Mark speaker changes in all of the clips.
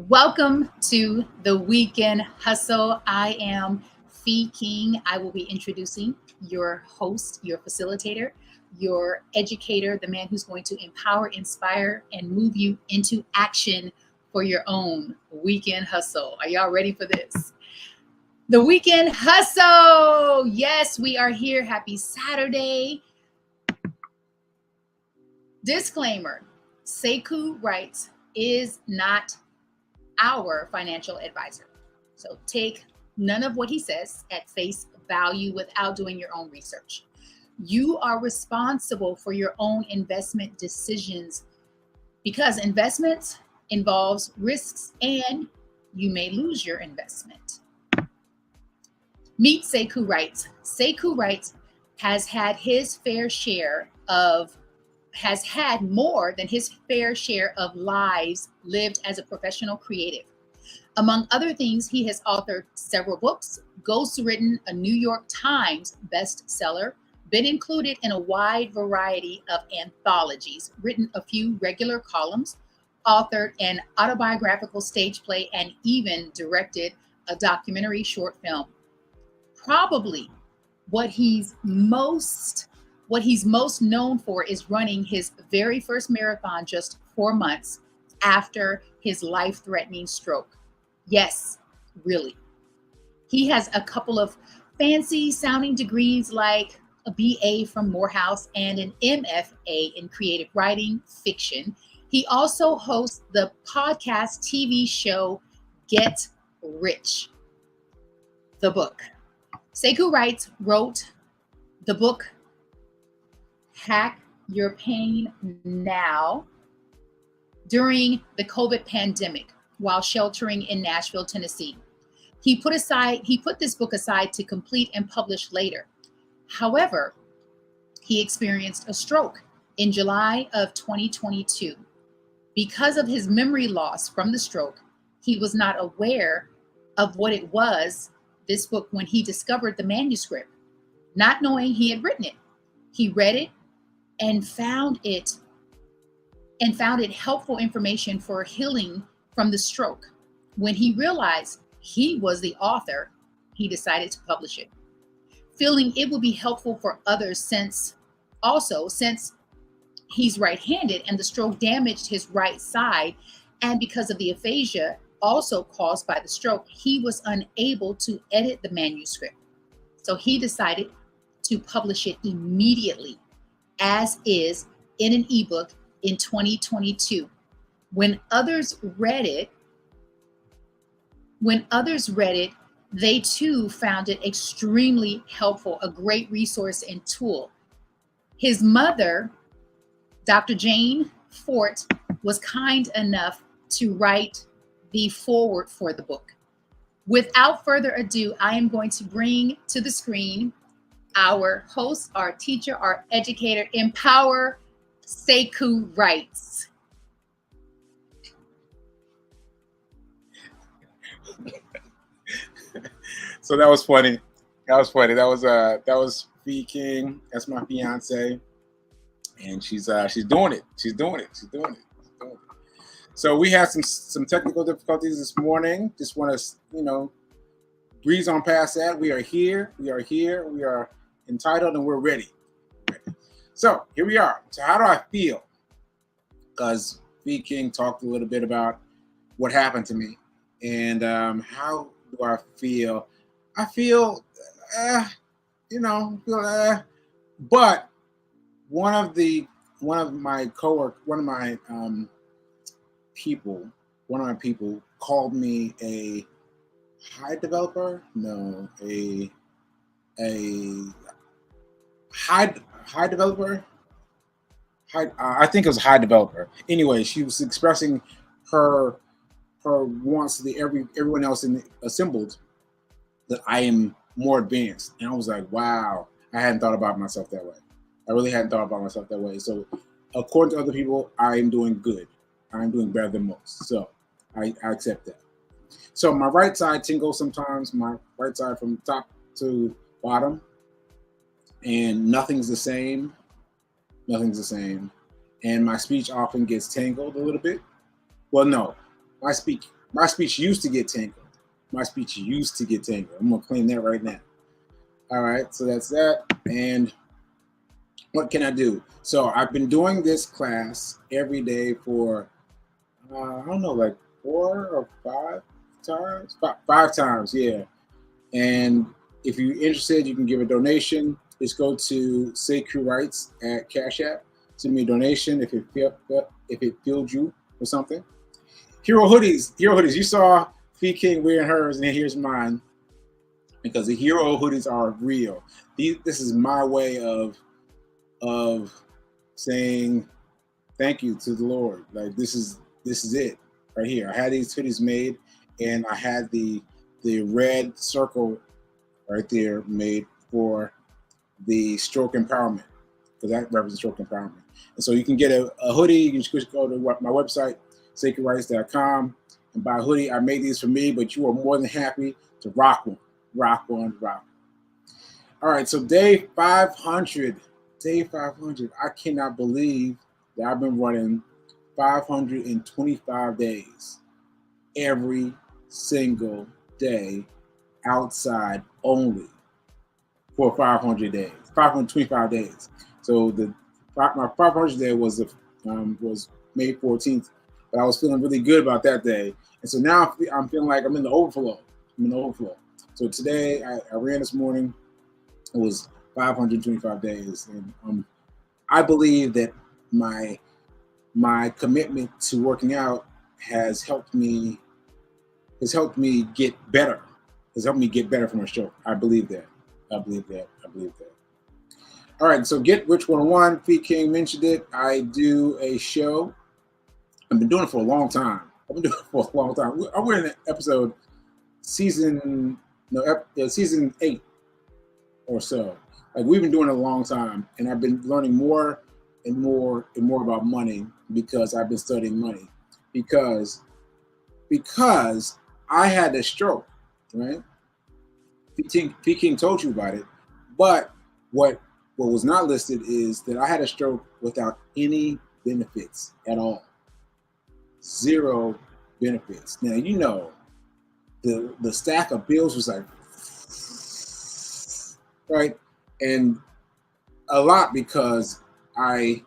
Speaker 1: Welcome to the Weekend Hustle. I am Fee King. I will be introducing your host, your facilitator, your educator, the man who's going to empower, inspire, and move you into action for your own weekend hustle. Are y'all ready for this? The Weekend Hustle. Yes, we are here. Happy Saturday. Disclaimer: Sekou writes is not our financial advisor. So take none of what he says at face value without doing your own research. You are responsible for your own investment decisions because investments involves risks and you may lose your investment. Meet Sekou Wright. Sekou Wright has had more than his fair share of lives lived as a professional creative. Among other things, he has authored several books, ghostwritten a New York Times bestseller, been included in a wide variety of anthologies, written a few regular columns, authored an autobiographical stage play, and even directed a documentary short film. Probably what he's most known for is running his very first marathon just 4 months after his life-threatening stroke. Yes, really. He has a couple of fancy sounding degrees like a BA from Morehouse and an MFA in creative writing fiction. He also hosts the podcast TV show Get Rich, the book. Sekou wrote the book Hack Your Pain Now during the COVID pandemic while sheltering in Nashville, Tennessee. He put this book aside to complete and publish later. However, he experienced a stroke in July of 2022. Because of his memory loss from the stroke, he was not aware of what it was, this book, when he discovered the manuscript, not knowing he had written it. He read it and found it helpful information for healing from the stroke. When he realized he was the author, he decided to publish it, feeling it would be helpful for others since he's right-handed and the stroke damaged his right side, and because of the aphasia also caused by the stroke, he was unable to edit the manuscript. So he decided to publish it immediately as is in an ebook in 2022. When others read it, they too found it extremely helpful, a great resource and tool. His mother, Dr. Jane Fort, was kind enough to write the foreword for the book. Without further ado, I am going to bring to the screen our host, our teacher, our educator, Empower Sekou Wrights.
Speaker 2: So that was funny. That was Fee King. That's my fiance, and she's doing it. She's doing it. So we had some technical difficulties this morning. Just want to breeze on past that. We are here. We are entitled, and we're ready. So here we are. So how do I feel? Because Fee King talked a little bit about what happened to me, and how do I feel? I feel, but one of my people called me a high developer. No, a high developer. I think it was a high developer. Anyway, she was expressing her wants to everyone else assembled that I am more advanced, and I was like, wow, I hadn't thought about myself that way. I really hadn't thought about myself that way. So, according to other people, I am doing good. I am doing better than most. So, I accept that. So, my right side tingles sometimes. My right side from top to bottom, and nothing's the same. And my speech often gets tangled a little bit. Well, no, my speech My speech used to get tangled. My speech used to get tangled. I'm gonna claim that right now. All right, so that's that. And what can I do? So I've been doing this class every day for I don't know, like 4 or 5 times. Five times, yeah. And if you're interested, you can give a donation. Just go to Sekou Writes at Cash App. Send me a donation if it filled you or something. Hero hoodies. You saw Fee King wearing hers, and here's mine because the hero hoodies are real. This is my way of saying thank you to the Lord. Like this is it right here. I had these hoodies made, and I had the red circle right there made for the stroke empowerment because that represents stroke empowerment. And so you can get a hoodie. You can just go to my website, SekouWrites.com, and buy a hoodie. I made these for me, but you are more than happy to rock one. All right, so day 500. Day 500. I cannot believe that I've been running 525 days every single day outside only for 500 days, 525 days. So my 500th day was May 14th, but I was feeling really good about that day, and so now I'm feeling like I'm in the overflow. So today I ran this morning. It was 525 days, and I believe that my commitment to working out has helped me get better. Has helped me get better from a stroke. I believe that. All right, so Get Rich 101. Fee King mentioned it. I do a show. I've been doing it for a long time. We're in episode season 8 or so. Like we've been doing it a long time, and I've been learning more and more about money because I've been studying money. Because I had a stroke, right? Fee King told you about it, but what was not listed is that I had a stroke without any benefits at all. 0 benefits. Now you know the stack of bills was like right, and a lot because I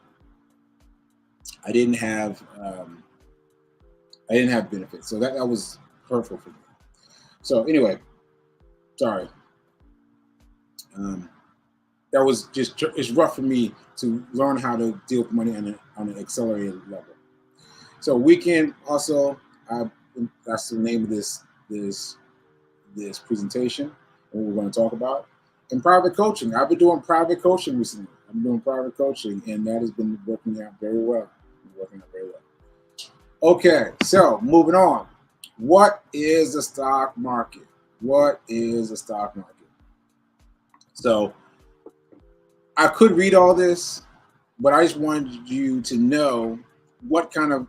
Speaker 2: didn't have benefits, so that was hurtful for me. So anyway, sorry. That was it's rough for me to learn how to deal with money on an accelerated level. So weekend also, that's the name of this presentation, and we're going to talk about. And private coaching. I've been doing private coaching recently. And that has been working out very well. Okay, so moving on. What is the stock market? So I could read all this, but I just wanted you to know what kind of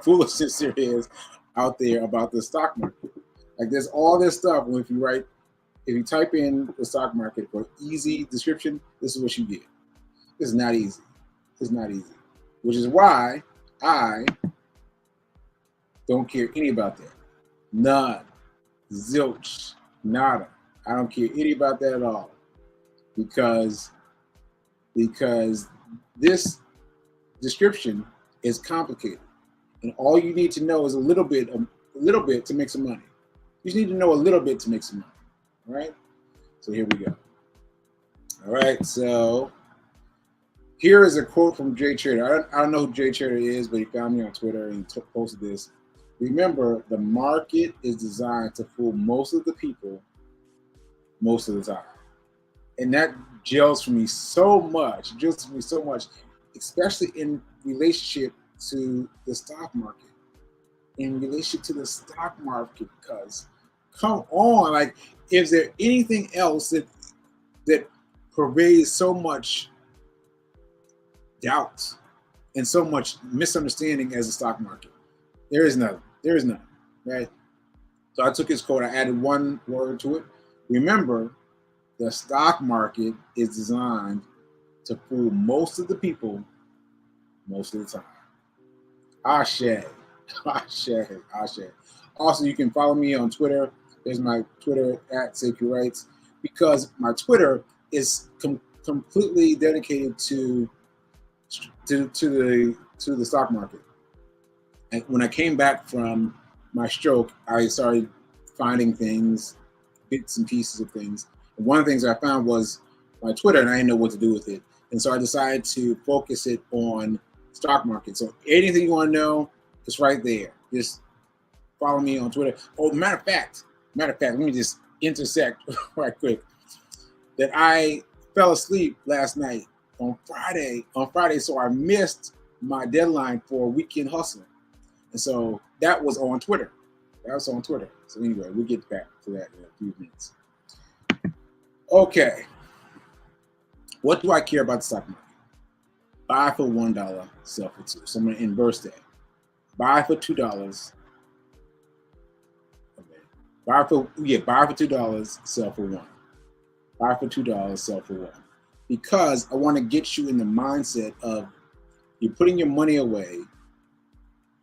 Speaker 2: foolishness there is out there about the stock market. Like there's all this stuff. If you type in the stock market for easy description, this is what you get. This is not easy. Which is why I don't care any about that. None. Zilch. Nada. I don't care any about that at all. Because this description is complicated. And all you need to know is a little bit to make some money. You just need to know a little bit to make some money. All right? So here we go. All right, so here is a quote from Jay Trader. I don't know who Jay Trader is, but he found me on Twitter and posted this. Remember, the market is designed to fool most of the people most of the time. And that gels for me so much, especially in relationship to the stock market. Because come on, like, is there anything else that pervades so much doubt and so much misunderstanding as the stock market? There is none, right? So I took his quote, I added one word to it. Remember, the stock market is designed to fool most of the people most of the time. Ashe. Also, you can follow me on Twitter. There's my Twitter at Sekou Writes, because my Twitter is completely dedicated to the stock market. And when I came back from my stroke, I started finding things, bits and pieces of things. And one of the things I found was my Twitter, and I didn't know what to do with it. And so I decided to focus it on stock market. So anything you want to know, it's right there. Just follow me on Twitter. Oh, matter of fact, let me just intersect right quick. That I fell asleep last night on Friday, so I missed my deadline for Weekend Hustling. And so that was on Twitter. So anyway, we'll get back to that in a few minutes. Okay. What do I care about the stock market? Buy for $1, sell for $2. So I'm going to inverse that. Buy for $2. Okay. Buy for $2, sell for $1. Buy for $2, sell for $1. Because I want to get you in the mindset of you're putting your money away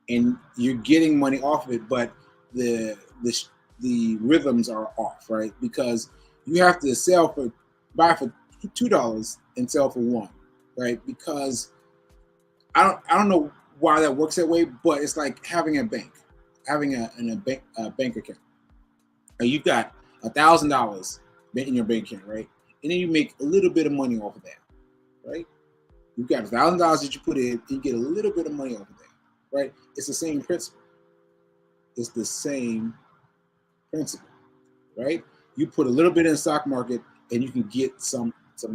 Speaker 2: and you're getting money off of it, but the rhythms are off, right? Because you have to buy for $2 and sell for $1, right? Because I don't know why that works that way, but it's like having a bank, having a bank account. You've got $1,000 in your bank account, right? And then you make a little bit of money off of that, right? You've got $1,000 that you put in, and you get a little bit of money off of that, right? It's the same principle. It's the same principle, right? You put a little bit in the stock market, and you can get something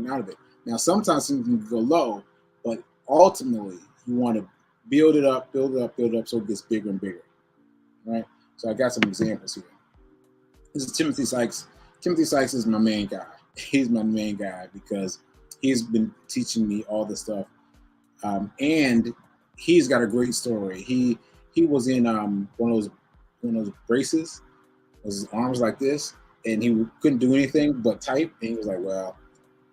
Speaker 2: out of it. Now, sometimes things can go low, but ultimately, you want to build it up, so it gets bigger and bigger, right? So I got some examples here. This is Timothy Sykes. Timothy Sykes is my main guy. He's my main guy because he's been teaching me all this stuff, and he's got a great story. He was in one of those braces. His arms like this, and he couldn't do anything but type. And he was like, "Well,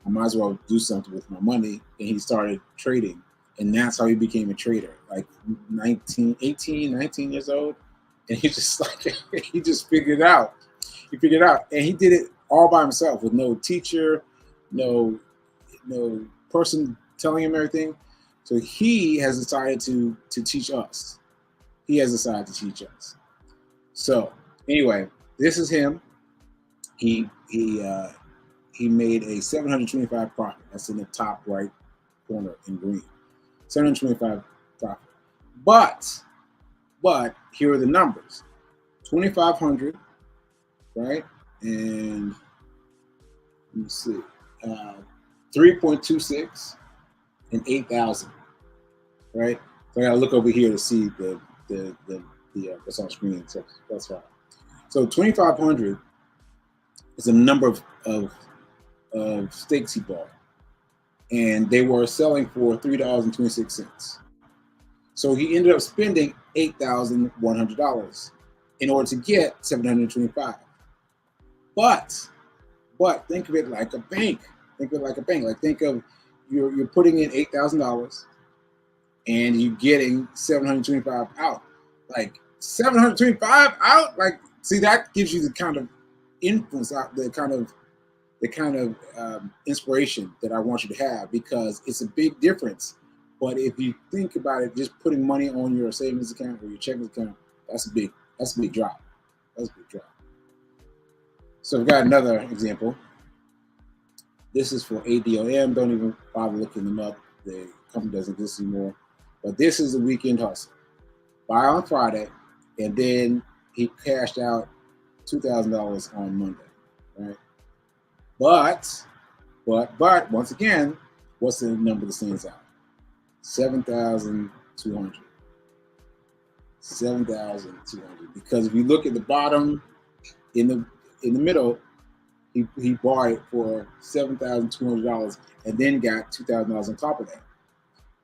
Speaker 2: I might as well do something with my money." And he started trading, and that's how he became a trader. Like 19 years old, and he just he just figured it out. He figured it out, and he did it all by himself with no teacher, no person telling him everything. So he has decided to teach us. So anyway, this is him. He made a 725 profit. That's in the top right corner in green. 725 profit. But here are the numbers. 2,500, right? And let me see. 3.26 and 8,000, right? So I gotta look over here to see the what's on screen. So that's fine. So 2,500 is a number of stakes he bought, and they were selling for $3.26. So he ended up spending $8,100 in order to get 725. But think of it like a bank. Like think of you're putting in $8,000 and you're getting 725 out. Like 725 out. Like see, that gives you the kind of influence out, the kind of inspiration that I want you to have, because it's a big difference. But if you think about it, just putting money on your savings account or your checking account, that's a big drop. So we've got another example. This is for ADOM. Don't even bother looking them up. The company doesn't exist anymore. But this is a weekend hustle. Buy on Friday, and then he cashed out $2,000 on Monday, right? But once again, what's the number that stands out? 7,200. 7,200. Because if you look at the bottom, in the middle, he bought it for $7,200 and then got $2,000 on top of that.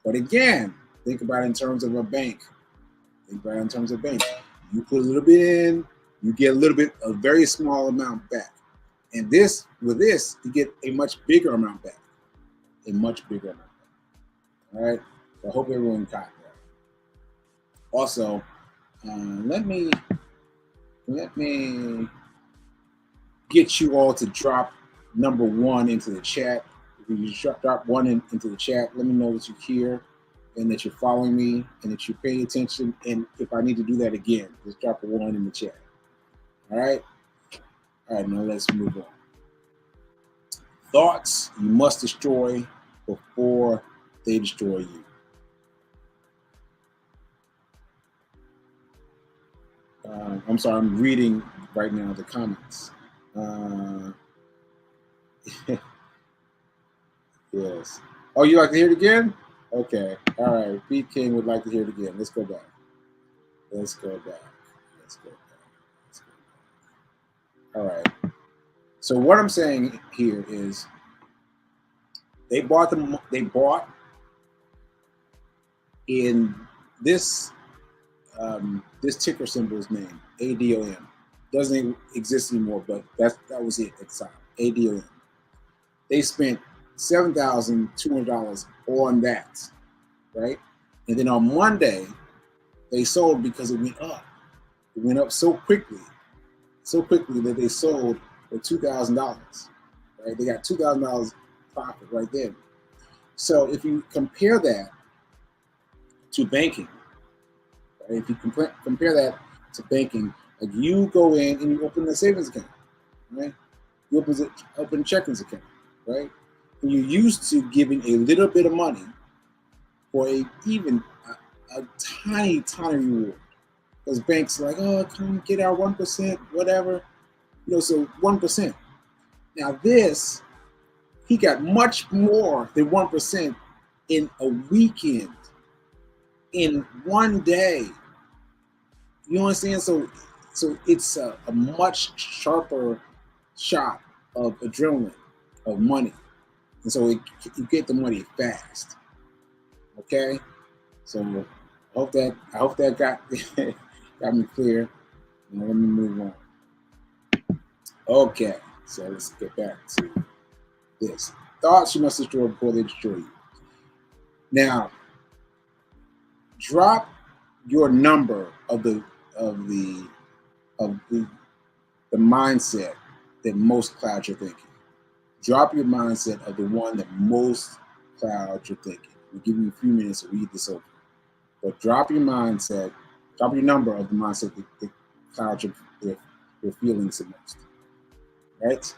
Speaker 2: But again, think about it in terms of a bank. You put a little bit in, you get a very small amount back. And with this, you get a much bigger amount back. All right. So I hope everyone got that. Also, let me Let me get you all to drop number one into the chat. If you drop one into the chat, let me know that you're here and that you're following me and that you're paying attention. And if I need to do that again, just drop a one in the chat. All right? All right, now let's move on. Thoughts you must destroy before they destroy you. I'm sorry, I'm reading right now the comments. Yes. Oh, you like to hear it again? Okay. All right. Pete King would like to hear it again. Let's go back. Let's go back. Let's go back. Let's go back. All right. So what I'm saying here is they bought them. They bought in this this ticker symbol's name, ADOM. Doesn't exist anymore, but that was it at the time. ADOM. They spent $7,200 on that, right? And then on Monday, they sold because it went up. It went up so quickly that they sold for $2,000. Right? They got $2,000 profit right there. So if you compare that to banking, right? If you compare that to banking, like you go in and you open a savings account, right? You open a checking account, right? And you're used to giving a little bit of money for a tiny reward. Because banks are like, oh, come get our 1%, whatever. So 1%. Now this, he got much more than 1% in a weekend, in one day. You understand? So it's a much sharper shot of adrenaline, of money. And so you get the money fast. Okay? So I hope that got me clear. Now let me move on. Okay, so let's get back to this. Thoughts you must destroy before they destroy you. Now, drop your number of the mindset that most clouds your thinking. Drop your mindset of the one that most clouds your thinking. We'll give you a few minutes to read this over. But drop your mindset, drop your number of the mindset that clouds your feelings the most. Right?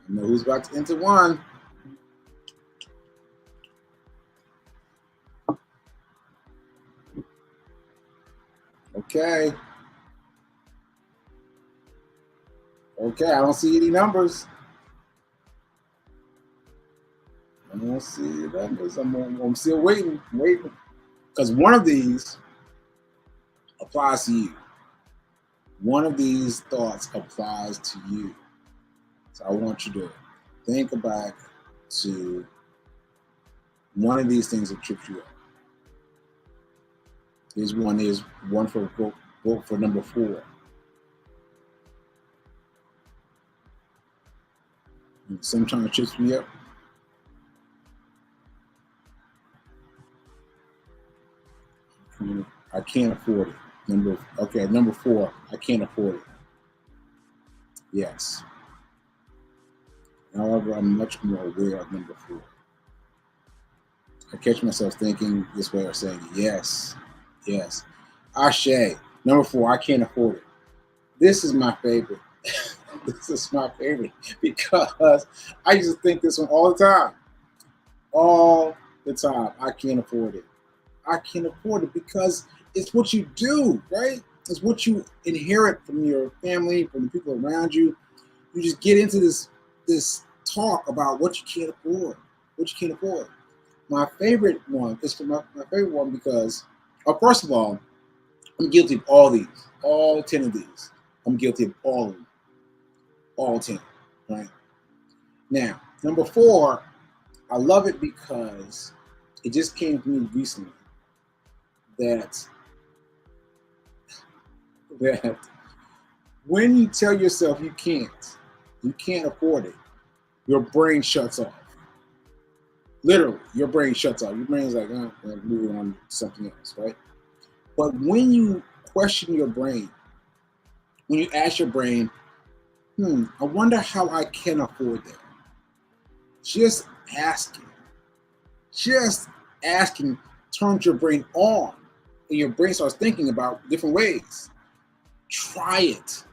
Speaker 2: I know who's about to enter one. Okay. Okay, I don't see any numbers. I don't see any numbers. I'm still waiting. Because one of these applies to you. One of these thoughts applies to you. So I want you to think back to one of these things that tripped you up. Here's one for vote for number 4. Sometimes it trips me up. I can't afford it. Number 4, I can't afford it. Yes. However, I'm much more aware of number 4. I catch myself thinking this way or saying, yes. Ashe, number 4, I can't afford it. This is my favorite. This is my favorite because I used to think this one all the time. All the time. I can't afford it. I can't afford it because it's what you do, right? It's what you inherit from your family, from the people around you. You just get into this talk about what you can't afford. My favorite one is my favorite one because, first of all, I'm guilty of all these, all 10 of these. I'm guilty of all of them, all 10, right? Now, number 4, I love it because it just came to me recently that when you tell yourself you can't afford it, your brain shuts off. Literally, your brain shuts off. Your brain's like, moving on to something else, right? But when you question your brain, when you ask your brain, I wonder how I can afford that. Just asking, just asking turns your brain on, and your brain starts thinking about different ways. Try it.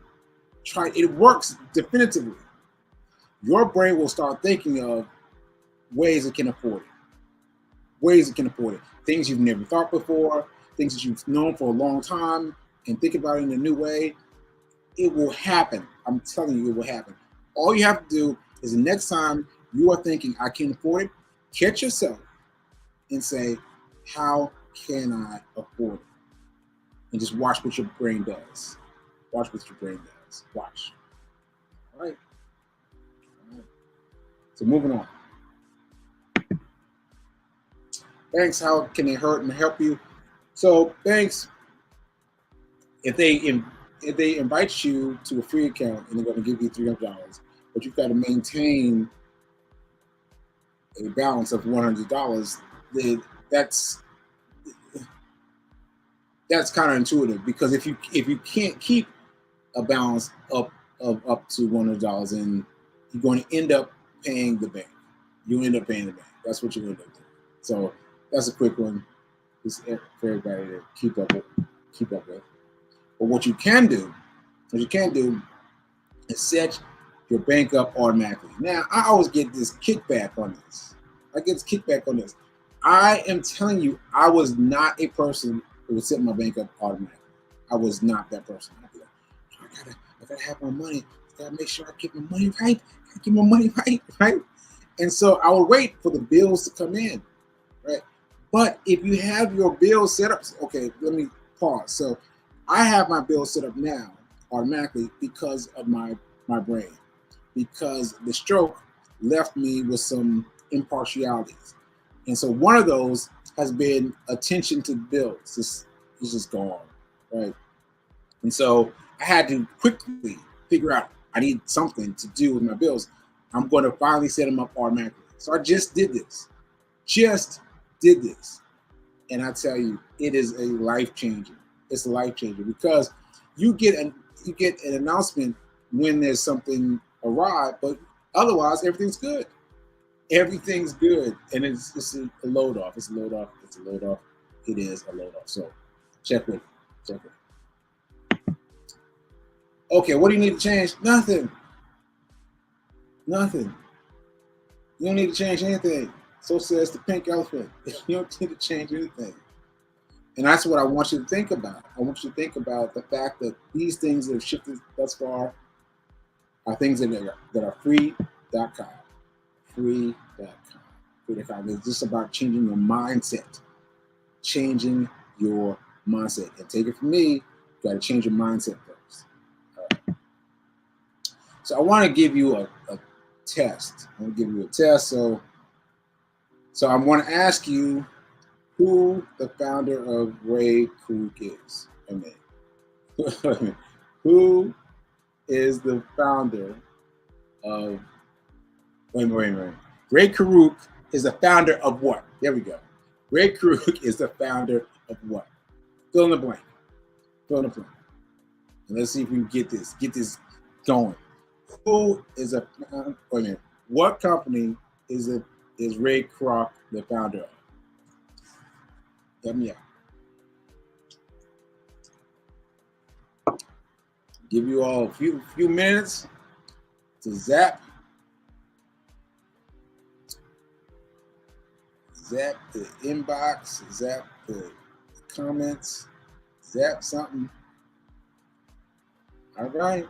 Speaker 2: Try it. It works definitively. Your brain will start thinking of ways it can afford it. Ways it can afford it. Things you've never thought before, things that you've known for a long time, and think about it in a new way. It will happen. I'm telling you, it will happen. All you have to do is the next time you are thinking, I can afford it, catch yourself and say, how can I afford it? And just watch what your brain does. Watch what your brain does. Watch. All right. All right. So moving on. Banks, how can they hurt and help you? So banks, if they invite you to a free account and they're going to give you $300, but you've got to maintain a balance of $100, that's counterintuitive, because if you can't keep a balance up to $100, and you're going to end up paying the bank. You end up paying the bank. That's what you're going to do. So that's a quick one, just for everybody to keep up with. But what you can do is set your bank up automatically. Now, I always get this kickback on this. I am telling you, I was not a person who would set my bank up automatically. I was not that person. I'd be like, I gotta have my money. I gotta make sure I keep my money right. Right? And so I would wait for the bills to come in, right? But if you have your bills set up, okay, let me pause. So I have my bills set up now automatically because of my brain, because the stroke left me with some impartialities. And so one of those has been attention to bills. It's just gone, right? And so I had to quickly figure out, I need something to do with my bills. I'm going to finally set them up automatically. So I just did this. And I tell you, it is a life changer. It's a life changer, because you get an announcement when there's something awry, but otherwise everything's good. Everything's good, and it's a load off. It's a load off. It is a load off. So check with it. Okay, what do you need to change? Nothing. You don't need to change anything. So says the pink elephant. You don't need to change anything. And that's what I want you to think about. I want you to think about the fact that these things that have shifted thus far are things that are free.com. Free.com. It's just about changing your mindset. And take it from me, you got to change your mindset first. All right. So I want to give you a test. So I'm going to ask you who the founder of Ray Kroc is. Who is the founder of... Wait. Ray Kroc is the founder of what? There we go. Ray Kroc is the founder of what? Fill in the blank. And let's see if we can get this going. Who is a... Wait a minute. What company is Ray Kroc the founder of? Help me out. Give you all a few minutes to zap the inbox, zap the comments, zap something. All right.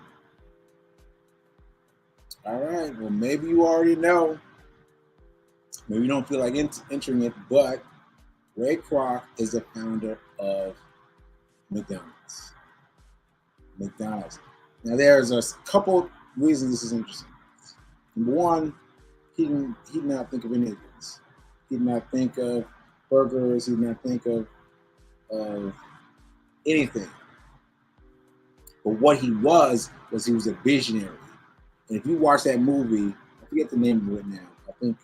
Speaker 2: Well, maybe you already know. Maybe you don't feel like entering it, but Ray Kroc is the founder of McDonald's. Now, there's a couple reasons this is interesting. Number one, he did not think of any of this. He did not think of burgers. He did not think of anything. But what he was a visionary. And if you watch that movie, I forget the name of it now. I think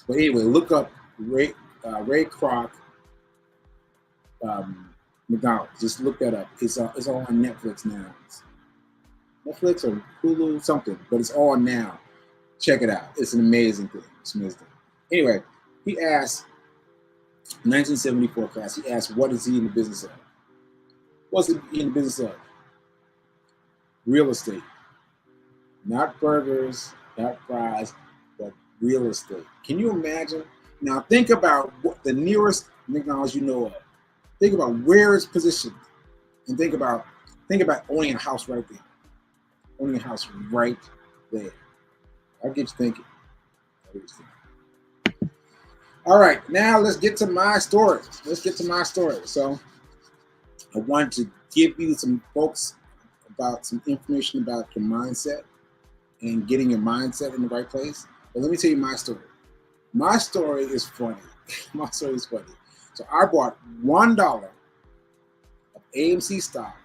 Speaker 2: But anyway, look up Ray Kroc McDonald's. Just look that up. It's all on Netflix now. Netflix or Hulu, something, but it's all now. Check it out. It's an amazing thing. It's amazing. Anyway, he asked, 1974 class, he asked, what is he in the business of? What's he in the business of? Real estate. Not burgers, not fries, but real estate. Can you imagine? Now think about what the nearest McDonald's you know of. Think about where it's positioned, and think about owning a house right there. Owning a house right there. I'll get you thinking. All right, now let's get to my story. So I wanted to give you some folks about some information about your mindset and getting your mindset in the right place. But let me tell you my story. My story is funny. My story is funny. So I bought $1 of AMC stock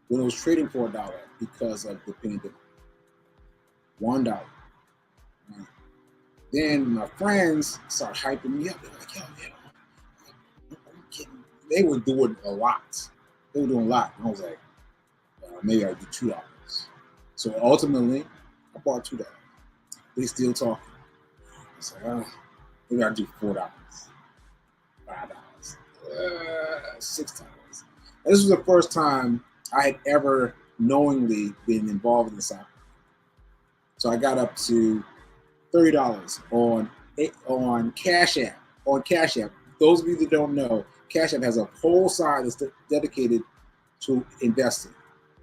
Speaker 2: when it was trading for $1 because of the pandemic. $1. Then my friends started hyping me up. They're like, yo, they were doing a lot. And I was like, maybe I'll do $2. So ultimately, I bought $2. They still talking. I was like, maybe I'll do $4, $5, $6. And this was the first time I had ever knowingly been involved in the stock. So I got up to $30 on Cash App. On Cash App, those of you that don't know, Cash App has a whole side that's dedicated to investing.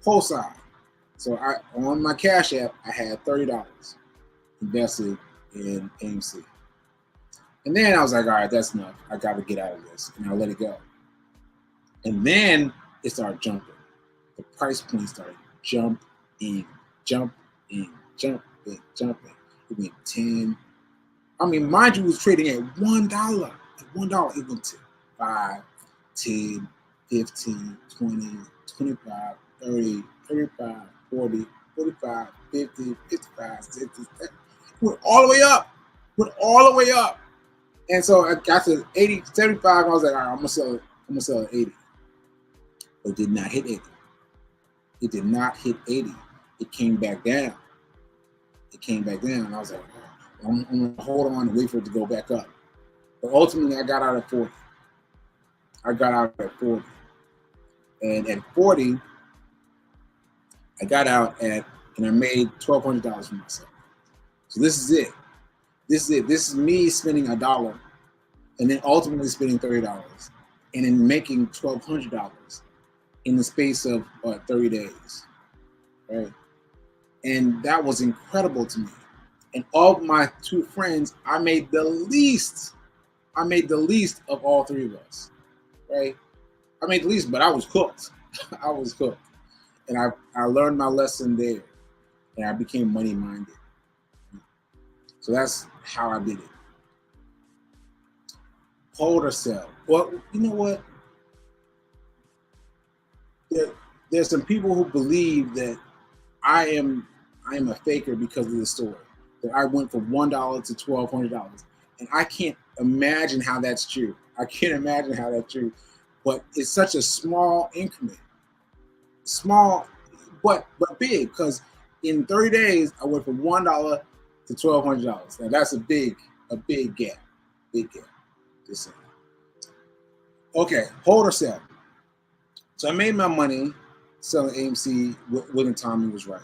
Speaker 2: Whole side. So on my Cash App, I had $30 invested in AMC. And then I was like, all right, that's enough. I got to get out of this. And I let it go. And then it started jumping. The price point started jumping. It went 10. I mean, mind you, it was trading at $1. At $1, it went to 5, 10, 15, 20, 25, 30, 35, 40, 45, 50, 55, 60. It went all the way up. And so I got to 80, 75. I was like, all right, I'm gonna sell it at 80. But it did not hit 80. It came back down. And I was like, I'm gonna hold on and wait for it to go back up. But ultimately, I got out at 40. And at 40, I got out and I made $1,200 for myself. So this is it. This is me spending $1 and then ultimately spending $30 and then making $1,200 in the space of 30 days, right? And that was incredible to me. And of my two friends, I made the least of all three of us, right? I made the least, but I was cooked. And I learned my lesson there, and I became money-minded. So that's how I did it. Hold or sell. Well, you know what? There's some people who believe that I am a faker because of the story. That I went from $1 to $1,200, and I can't imagine how that's true. But it's such a small increment, small, but big. Because in 30 days, I went from $1 to $1,200. Now that's a big gap. Just saying. Okay, hold or sell. So I made my money selling AMC when the timing was right.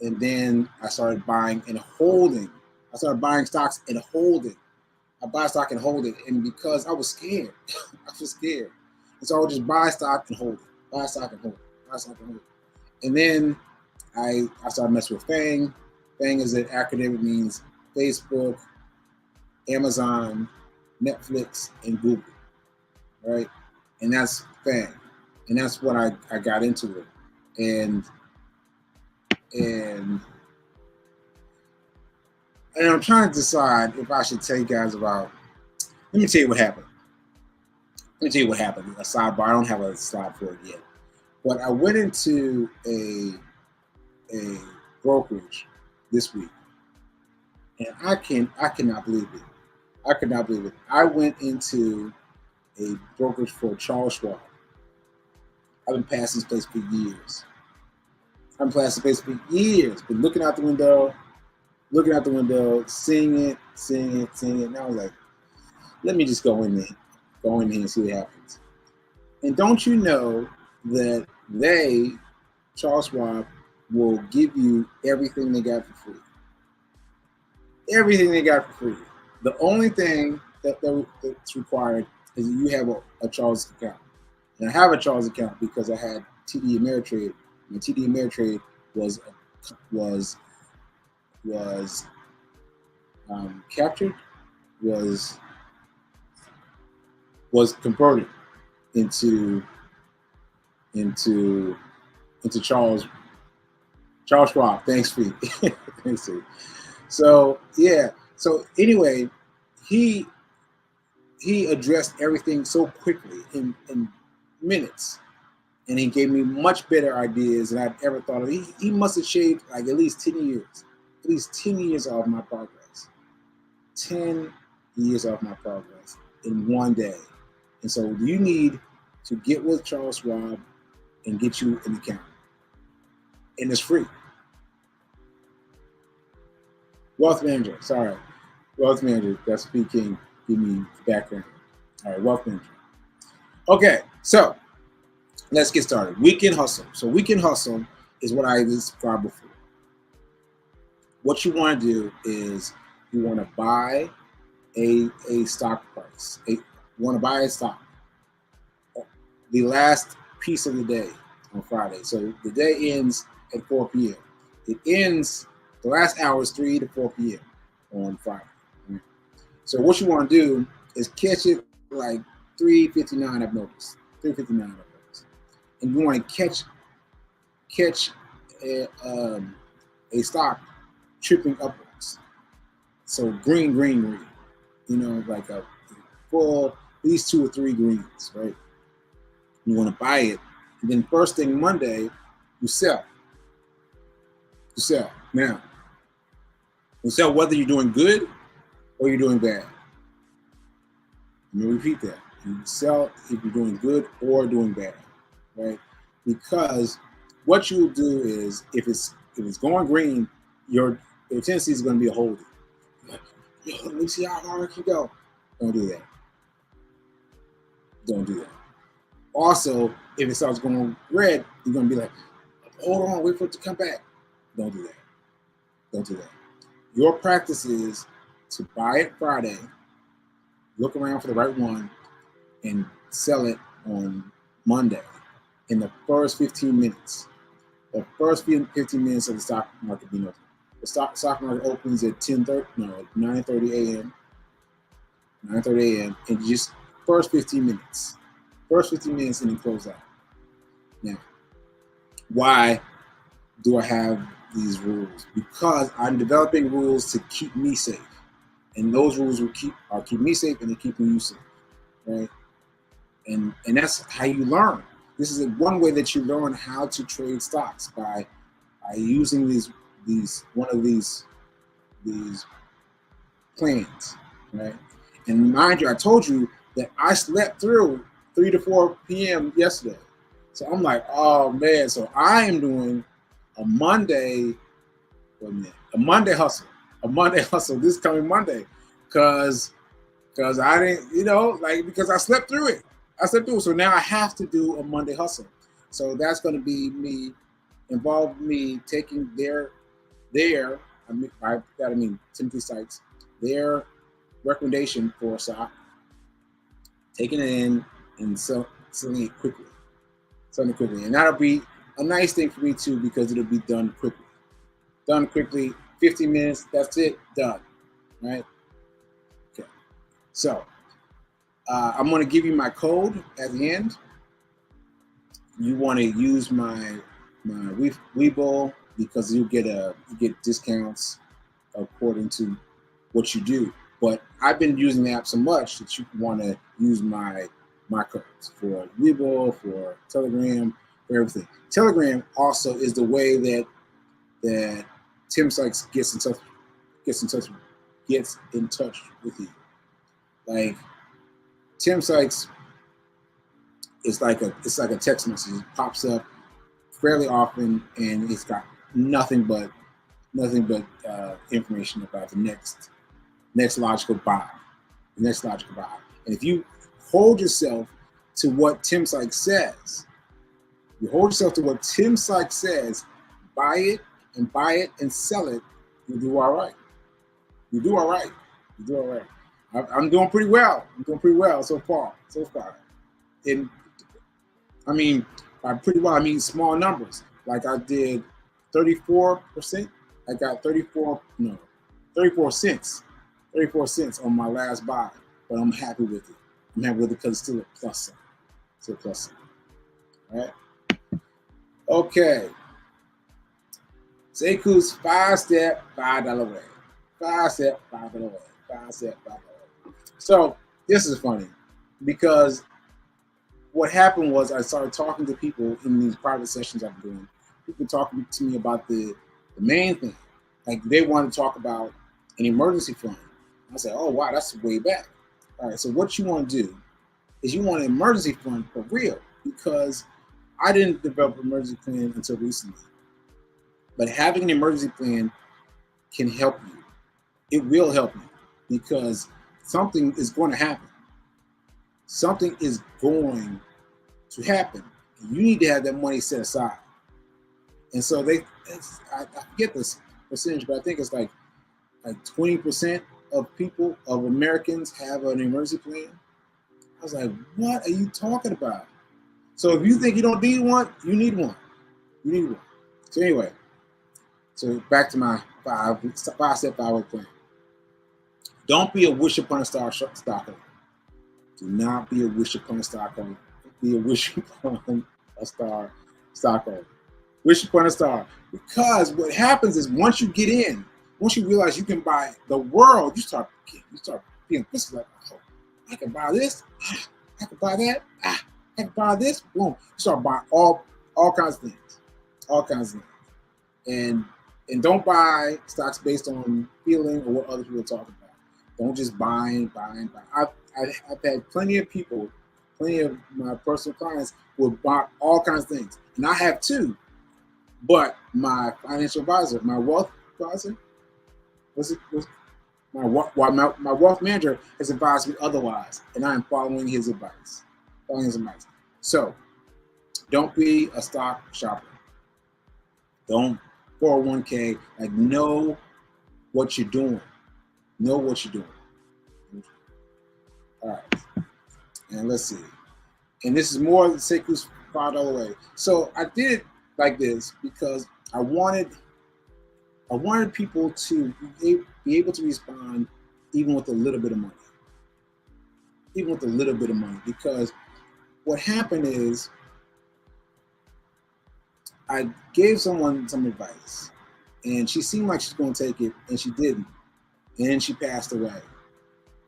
Speaker 2: And then I started buying and holding. I started buying stocks and holding. I buy stock and hold it. And because I was scared, And so I would just buy stock and hold it. And then I started messing with FANG. FANG is an acronym. It means Facebook, Amazon, Netflix, and Google, right? And that's FANG. And that's what I got into it. And I'm trying to decide if I should tell you guys about. Let me tell you what happened. A sidebar. I don't have a slide for it yet. But I went into a brokerage this week, and I cannot believe it. I could not believe it. I went into a brokerage for Charles Schwab. I've been passing this place for years. I've been passing this place for years. Been looking out the window, seeing it. And I was like, let me just go in there and see what happens. And don't you know that Charles Schwab, will give you everything they got for free. Everything they got for free. The only thing that's required is that you have a Charles account. And I have a Charles account because I had TD Ameritrade. My TD Ameritrade was captured, was converted into Charles Schwab. Thanks, fee. Thanks, fee. So yeah. So anyway, he addressed everything so quickly in minutes, and he gave me much better ideas than I'd ever thought of. He must have shaved like at least 10 years off my progress. 10 years off my progress in one day. And so you need to get with Charles Schwab and get you an account. And it's free. Wealth manager, sorry. Wealth manager, that's P King, give me the background. All right, wealth manager. Okay, so let's get started. Weekend hustle. So weekend hustle is what I described before. What you want to do is you want to buy a stock price. You want to buy a stock. The last piece of the day on Friday. So the day ends at 4 p.m. It ends, the last hour is 3 to 4 p.m. on Friday. So what you want to do is catch it like 3:59, I've noticed. 3:59, I've noticed. And you want to catch a stock tripping upwards. So green. You know, like a full, at least 2 or 3 greens, right? You want to buy it. And then first thing Monday, you sell. Now, you sell whether you're doing good or you're doing bad. Let me repeat that. You sell if you're doing good or doing bad, right? Because what you'll do is, if it's going green, your tendency is going to be a holding. Like, let me see how far it can go. Don't do that. Also, if it starts going red, you're going to be like, hold on, wait for it to come back. Don't do that. Your practice is to buy it Friday, look around for the right one, and sell it on Monday in the first 15 minutes. The first 15 minutes of the stock market being open. The stock market opens at 9:30 a.m. 9:30 a.m. and just first 15 minutes. And then close out. Now, why do I have these rules? Because I'm developing rules to keep me safe. And those rules will keep me safe, and they keep you safe. Right? And that's how you learn. This is one way that you learn how to trade stocks, by using these plans, right? And mind you, I told you that I slept through 3 to 4 p.m. yesterday. So I'm like, oh man, so I am doing a Monday hustle this coming Monday, because I didn't, because I slept through it. So now I have to do a Monday hustle. So that's going to be me taking their Timothy Sykes, their recommendation for a stock, taking it in and selling it quickly. And that'll be a nice thing for me too, because it'll be done quickly. 15 minutes, that's it, done, right? Okay. So I'm going to give you my code at the end. You want to use my Webull, because you get discounts according to what you do. But I've been using the app so much that you want to use my codes for Webull, for Telegram, for everything. Telegram also is the way that Tim Sykes gets in touch with you. Like Tim Sykes is like a text message. It pops up fairly often, and it's got nothing but information about the next logical buy, the next logical buy. And if you hold yourself to what Tim Sykes says, buy it and sell it, you do all right. You do all right. You do all right. I'm doing pretty well. I'm doing pretty well so far. And I mean, by pretty well, I mean small numbers. Like I did 34%. I got 34 cents. 34 cents on my last buy. But I'm happy with it. I'm happy with it because it's still a plus sign. Still a plus sign. All right. Okay. Sekou's 5-step, $5 way. 5-step, $5 way. 5-step, $5 way. So this is funny because what happened was I started talking to people in these private sessions I've been doing. People talking to me about the main thing. Like they want to talk about an emergency fund. I said, oh wow, that's way back. All right, so what you want to do is you want an emergency fund for real, because I didn't develop an emergency plan until recently. But having an emergency plan can help you. It will help you because something is going to happen. Something is going to happen. You need to have that money set aside. And so I forget this percentage, but I think it's like 20% of Americans have an emergency plan. I was like, what are you talking about? So if you think you don't need one, you need one. You need one. So anyway, so back to my 5-step 5-way plan. Don't be a wish upon a star stockholder. Do not be a wish upon a stockholder. Be a wish upon a star stockholder. Wish upon a star. Because what happens is once you get in, once you realize you can buy the world, you start being this like, oh, I can buy this, I can buy that, I can buy this, boom. You start buying all kinds of things. All kinds of things. And don't buy stocks based on feeling or what other people are talking about. Don't just buy and buy and buy. I've had plenty of people, plenty of my personal clients who have bought all kinds of things. And I have too. But my financial advisor, my wealth advisor, my wealth manager has advised me otherwise, and I am following his advice. So, don't be a stock shopper. Don't 401k. Like, know what you're doing. Know what you're doing. All right, and let's see. And this is more than Sekou's $5 way. So I did it like this because I wanted people to be able to respond even with a little bit of money. Even with a little bit of money. Because what happened is I gave someone some advice and she seemed like she's going to take it and she didn't. And then she passed away.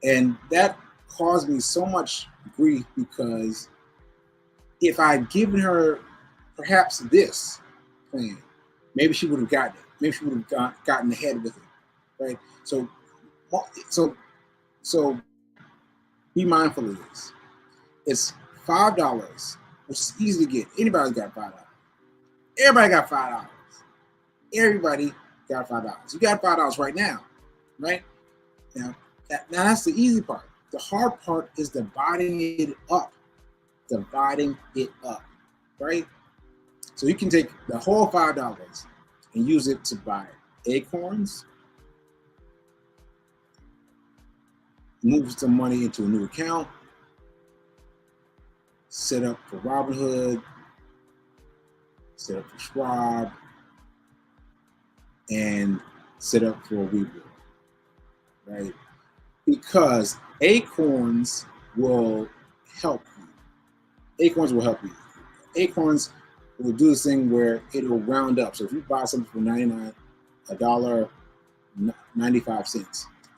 Speaker 2: And that caused me so much grief because if I'd given her perhaps this plan, maybe she would have gotten it. Maybe she would have gotten ahead with it, right? So be mindful of this. It's $5, which is easy to get. Anybody's got $5. Everybody got $5. Everybody got $5. You got $5 right now, right? Now that's the easy part. The hard part is dividing it up. Right? So you can take the whole $5 and use it to buy acorns, move some money into a new account, set up for Robinhood, set up for Schwab, and set up for Webull, right? Because acorns will help you. Acorns will help you. Acorns will do this thing where it will round up. So if you buy something for $1.95,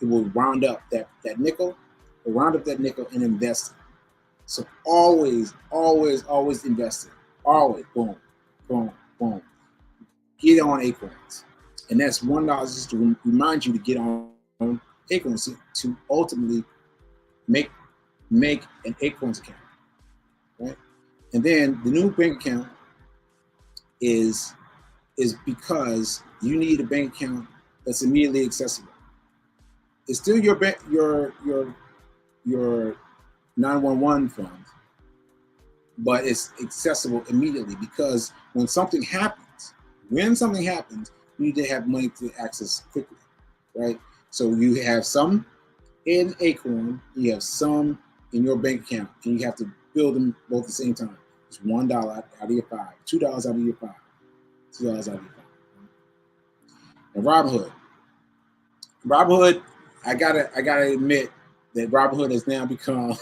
Speaker 2: it will round up that nickel. It will round up that nickel and invest it. So always invest it. Always, boom, boom, boom. Get on acorns. And that's $1 just to remind you to get on acorns to ultimately make an Acorns account, right? And then the new bank account is because you need a bank account that's immediately accessible. It's still your bank, your 911 fund, but it's accessible immediately because when something happens, you need to have money to access quickly, right? So you have some in Acorn, you have some in your bank account, and you have to build them both at the same time. It's $1 out of your five, $2 out of your five, $2 out of your five. And Robinhood, I gotta admit that Robinhood has now become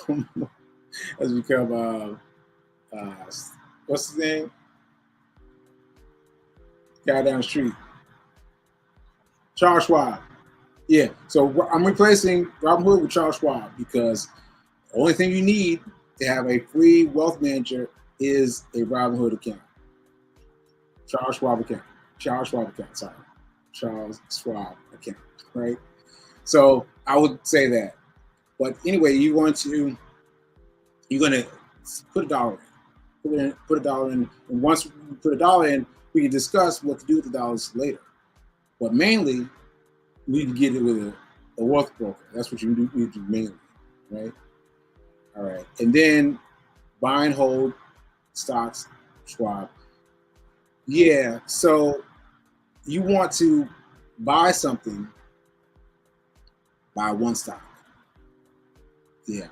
Speaker 2: what's his name? Guy down the street, Charles Schwab. Yeah, so I'm replacing Robinhood with Charles Schwab because the only thing you need to have a free wealth manager is a Robinhood account. Charles Schwab account. Charles Schwab account, sorry. Charles Schwab account, right? So I would say that. But anyway, you're gonna put $1 in. Put $1 in. And once you put $1 in, we can discuss what to do with the dollars later. But mainly, you need to get it with a wealth broker. That's what you need to do mainly, right? All right. And then buy and hold stocks, Schwab. Yeah. So you want to buy something, buy one stock. Yeah.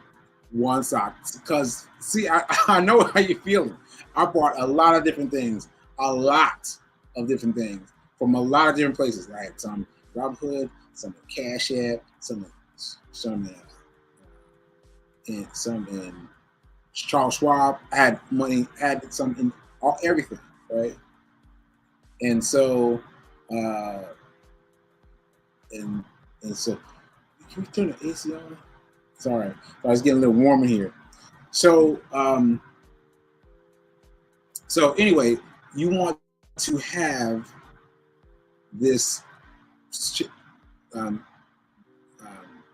Speaker 2: One stock. Because, see, I know how you're feeling. I bought a lot of different things, from a lot of different places. I had some Robinhood, some in Cash App, some in Charles Schwab. I had money, had some in everything, right? And so, and so, can we turn the AC on? Sorry, I was getting a little warm in here. So, so anyway, you want to have this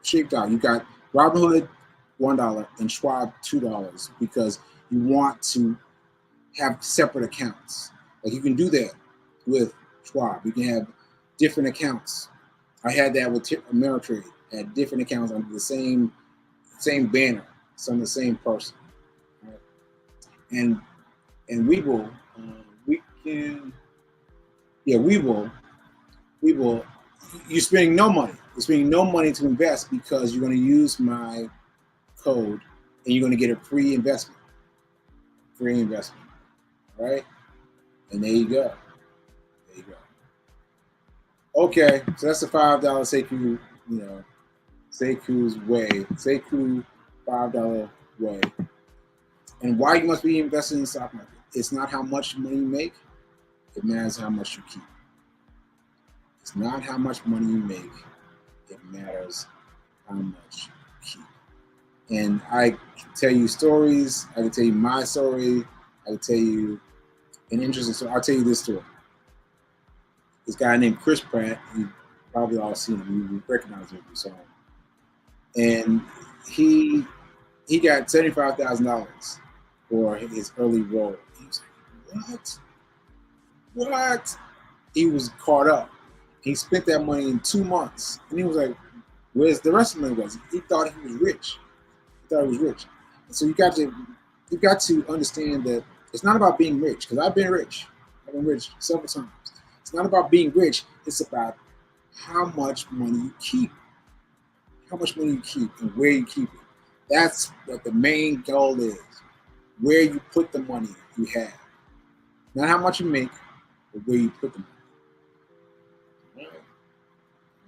Speaker 2: shaped out. You got Robinhood $1 and Schwab $2 because you want to have separate accounts. Like you can do that with Schwab. You can have different accounts. I had that with Ameritrade. I had different accounts under the same banner, some of the same person. Right? And we will you're spending no money. You're spending no money to invest because you're going to use my code and you're going to get a free investment. All right? And there you go. Okay, so that's the $5 Sekou, Sekou's way. Sekou $5 way. And why you must be invested in the stock market. It's not how much money you make, it matters how much you keep. It's not how much money you make, it matters how much you keep. And I can tell you stories, I can tell you my story, I can tell you an interesting story. I'll tell you this story. This guy named Chris Pratt, you probably all seen him, you recognize him if you saw him. And he got $75,000 for his early role. He was like, what? He was caught up. He spent that money in 2 months. And he was like, where's the rest of the money was? He thought he was rich. And so you got to understand that it's not about being rich, because I've been rich. I've been rich several times. It's not about being rich. It's about how much money you keep. How much money you keep and where you keep it. That's what the main goal is. Where you put the money you have. Not how much you make, but where you put the money.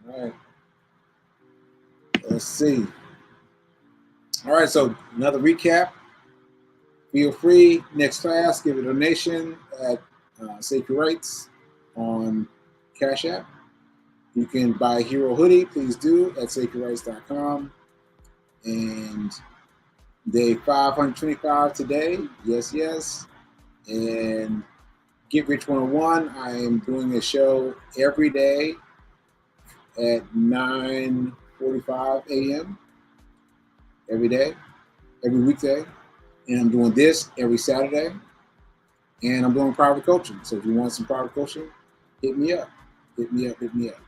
Speaker 2: All right. Let's see. All right, so another recap. Feel free, next class, give a donation at Sekou Writes on Cash App. You can buy a Hero hoodie, please do, at SekouWrites.com. And day 525 today, yes. And Get Rich 101, I am doing a show every day at 9:45 a.m. every day, every weekday, and I'm doing this every Saturday, and I'm doing private coaching. So if you want some private coaching, hit me up, hit me up, hit me up.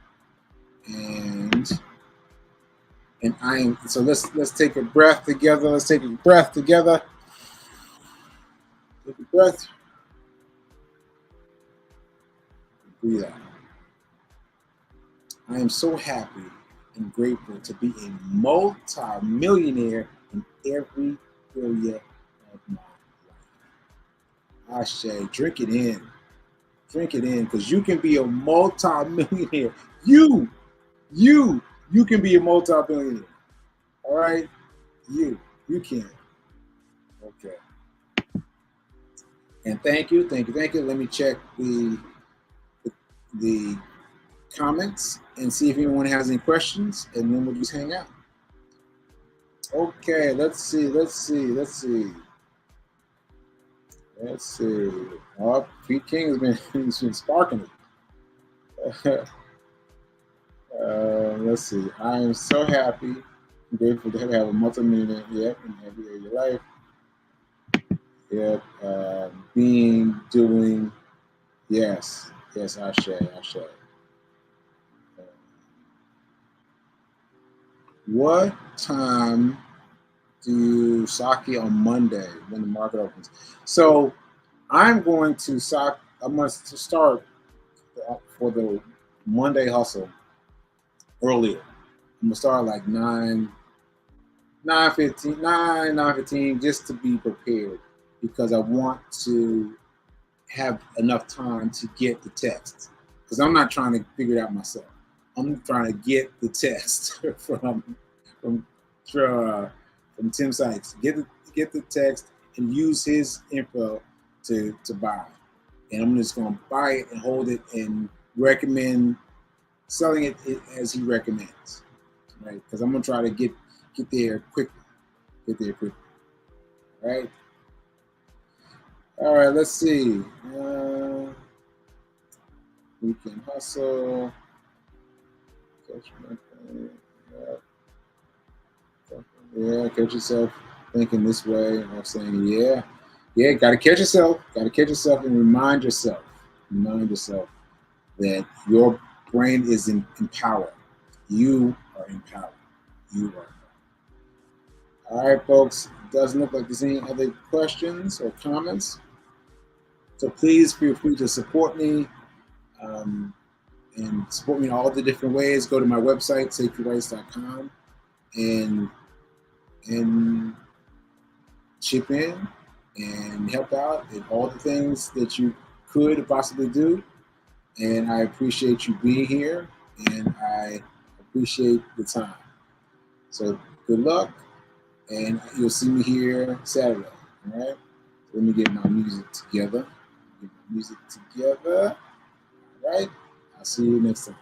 Speaker 2: And I am, so let's take a breath together. Let's take a breath together. Take a breath. Breathe out. I am so happy and grateful to be a multi-millionaire in every area of my life. Ashe, drink it in. Drink it in, because you can be a multi-millionaire. You can be a multi-billionaire. All right? You can. Okay. And thank you. Let me check the comments and see if anyone has any questions, and then we'll just hang out. Okay, let's see. Oh, Pete King has been sparking it. Let's see. I am so happy and grateful to have a multi-millionaire, yep, in every area of your life. Yep, doing, yes, Ashe. What time do you sake on Monday when the market opens? So I'm going to start for the Monday hustle earlier. I'm gonna start like 9:15, just to be prepared, because I want to have enough time to get the text, because I'm not trying to figure it out myself. I'm trying to get the text from Tim Sykes. Get the text and use his info to buy. And I'm just gonna buy it and hold it and recommend selling it as he recommends, right? Because I'm gonna try to get there quickly. Right? All right, let's see. Weekend hustle. Yeah, catch yourself thinking this way. I'm saying, yeah, gotta catch yourself. Gotta catch yourself and remind yourself that your brain is empowered. You are empowered. All right, folks. Doesn't look like there's any other questions or comments. So please feel free to support me, and support me in all the different ways. Go to my website, SekouRice.com, and chip in and help out in all the things that you could possibly do. And I appreciate you being here, and I appreciate the time. So good luck, and you'll see me here Saturday. All right. Let me get my music together. All right. I'll see you next time.